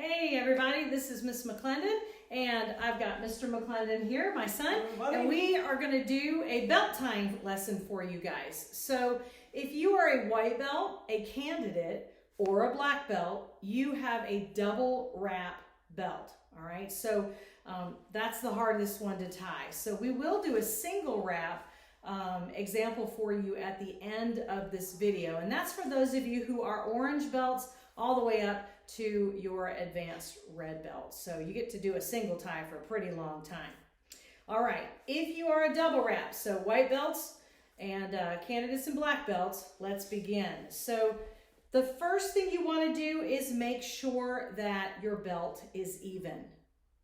Hey everybody, this is Miss McClendon, and I've got Mr. McClendon here, my son, everybody. And we are going to do a belt tying lesson for you guys. So if you are a white belt, a candidate, or a black belt, you have a double wrap belt, all right? So that's the hardest one to tie. So we will do a single wrap example for you at the end of this video, and that's for those of you who are orange belts all the way up to your advanced red belt. So you get to do a single tie for a pretty long time. All right, if you are a double wrap, so white belts and candidates and black belts, let's begin. So the first thing you want to do is make sure that your belt is even.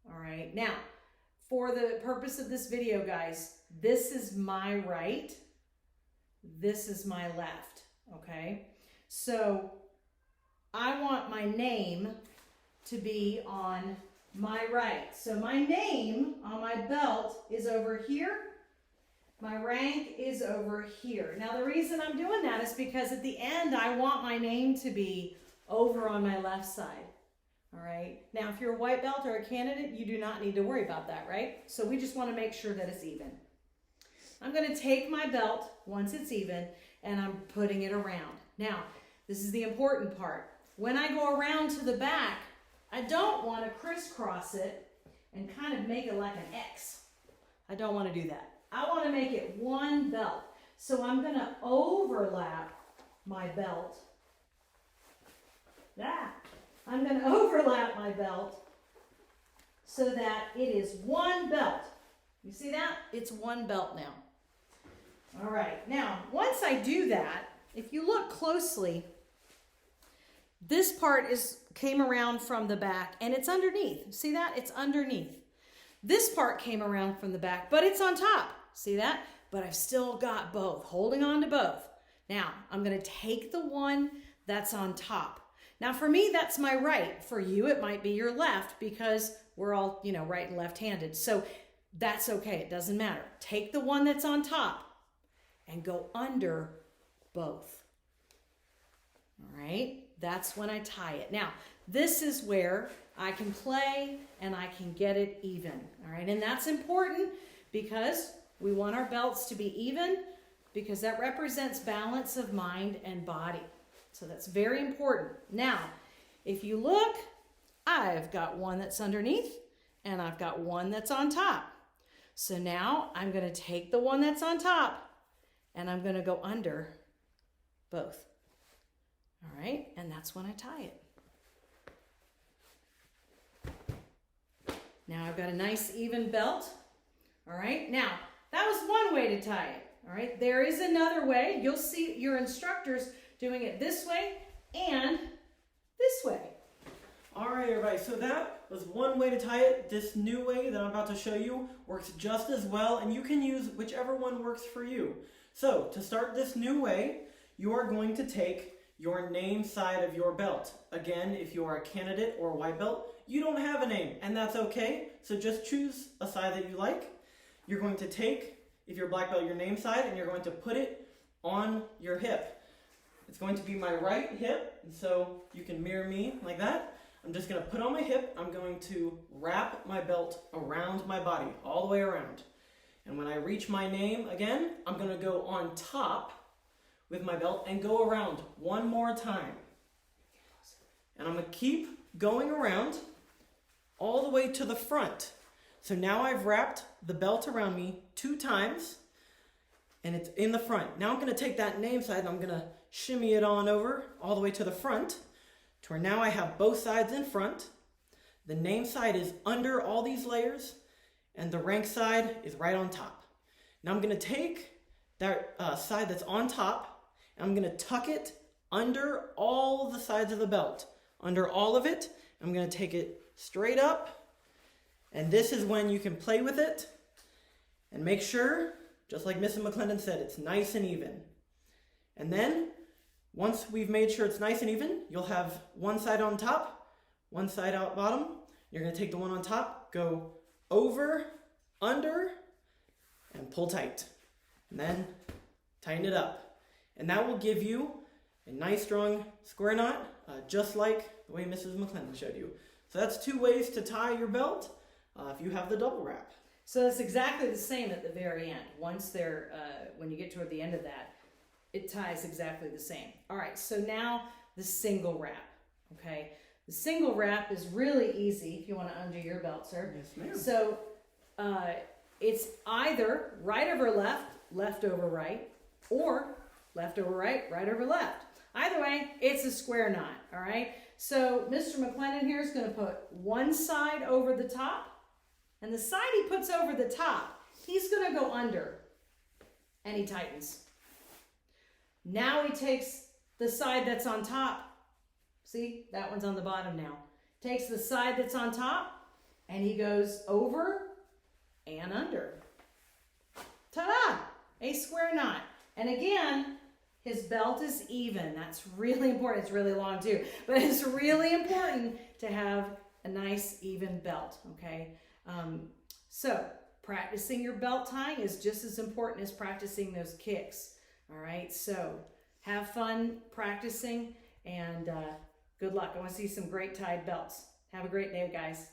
All right, now for the purpose of this video, guys, this is my right, this is my left, okay? So I want my name to be on my right. So my name on my belt is over here. My rank is over here. Now the reason I'm doing that is because at the end I want my name to be over on my left side. All right. Now if you're a white belt or a candidate, you do not need to worry about that, right? So we just want to make sure that it's even. I'm going to take my belt once it's even and I'm putting it around. Now this is the important part. When I go around to the back, I don't want to crisscross it and kind of make it like an X. I don't want to do that. I want to make it one belt. So I'm going to overlap my belt. I'm going to overlap my belt so that it is one belt. You see that? It's one belt now. All right. Now, once I do that, if you look closely, this part came around from the back and it's underneath. See that? It's underneath. This part came around from the back, but it's on top. See that? But I've still got both, holding on to both. Now, I'm going to take the one that's on top. Now, for me, that's my right. For you, it might be your left because we're all, right and left-handed. So that's okay. It doesn't matter. Take the one that's on top and go under both. All right? That's when I tie it. Now, this is where I can play and I can get it even. All right? And that's important because we want our belts to be even because that represents balance of mind and body. So that's very important. Now, if you look, I've got one that's underneath and I've got one that's on top. So now I'm going to take the one that's on top and I'm going to go under both. All right, and that's when I tie it. Now I've got a nice even belt. All right, now that was one way to tie it. All right, there is another way. You'll see your instructors doing it this way and this way. All right, everybody, so that was one way to tie it. This new way that I'm about to show you works just as well, and you can use whichever one works for you. So to start this new way, you are going to take your name side of your belt. Again, if you are a candidate or a white belt, you don't have a name, and that's okay. So just choose a side that you like. You're going to take, if you're a black belt, your name side, and you're going to put it on your hip. It's going to be my right hip, and so you can mirror me like that. I'm just going to put on my hip. I'm going to wrap my belt around my body, all the way around. And when I reach my name again, I'm going to go on top with my belt and go around one more time. And I'm going to keep going around all the way to the front. So now I've wrapped the belt around me 2 times and it's in the front. Now I'm going to take that name side and I'm going to shimmy it on over all the way to the front to where now I have both sides in front. The name side is under all these layers and the rank side is right on top. Now I'm going to take that side that's on top, I'm going to tuck it under all the sides of the belt. Under all of it, I'm going to take it straight up. And this is when you can play with it and make sure, just like Mrs. McClendon said, it's nice and even. And then, once we've made sure it's nice and even, you'll have one side on top, one side out bottom. You're going to take the one on top, go over, under, and pull tight. And then tighten it up. And that will give you a nice strong square knot, just like the way Mrs. McClendon showed you. So that's 2 ways to tie your belt if you have the double wrap. So it's exactly the same at the very end. Once they're, when you get toward the end of that, it ties exactly the same. All right, so now the single wrap, okay? The single wrap is really easy if you want to undo your belt, sir. Yes, ma'am. So it's either right over left, left over right, or left over right, right over left. Either way, it's a square knot, all right? So Mr. McClendon here is going to put one side over the top, and the side he puts over the top, he's going to go under, and he tightens. Now he takes the side that's on top. See, that one's on the bottom now. Takes the side that's on top, and he goes over and under. Ta-da! A square knot. And again, his belt is even. That's really important. It's really long too, but it's really important to have a nice even belt, okay? So practicing your belt tying is just as important as practicing those kicks, all right? So have fun practicing, and good luck. I want to see some great tied belts. Have a great day, guys.